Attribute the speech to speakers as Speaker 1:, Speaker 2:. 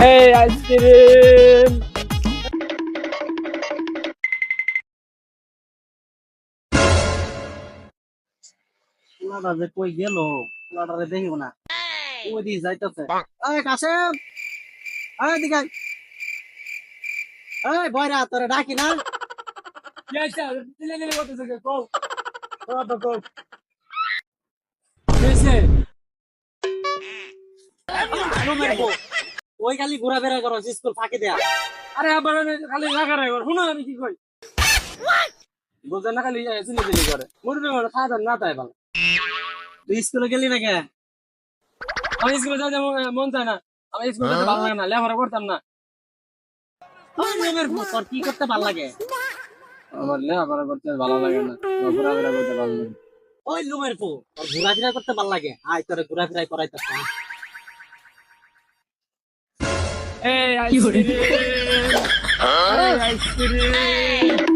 Speaker 1: এই আইসক্রিম।
Speaker 2: পোলাটা যে কই গেল, পোলাটারে দেখিব না, ওই দিকে যাইতেছে। এই কাশেম, এই দিকে আয়। এই বয়রা তোরে ডাকি না।
Speaker 1: কি আইছে? দিলে দিলে করতেছে কে? কও তো কও। কেছে?
Speaker 2: রুমের বউ, ওই খালি ঘোরাফেরা করো স্কুল ফাঁকি দেয়া।
Speaker 1: আরে আবার আমি খালি রাখা রাখা শুনো আমি কি কই। বুঝে না খালি চিনি চিনি করে মুরবি মানে খাওয়া দাওয়া না তাই ভালো।
Speaker 2: তুই স্কুলে গেলি না কে?
Speaker 1: আমি স্কুলে যাইতে মন চায় না। আমি স্কুলে যেতে ভালো লাগে না, লেখাপড়া করতাম না।
Speaker 2: ওই রুমের বউ, তোর কি করতে ভাল লাগে?
Speaker 1: আমার লেখাপড়া করতে ভালো লাগে না, ঘোরাফেরা করতে ভালো লাগে।
Speaker 2: ওই রুমের বউ, তোর ঘোরাফেরা করতে ভাল লাগে? আয় তোরে ঘোরাফেরা করাইতেছে।
Speaker 1: এই আইসক্রিম, এই আইসক্রিম।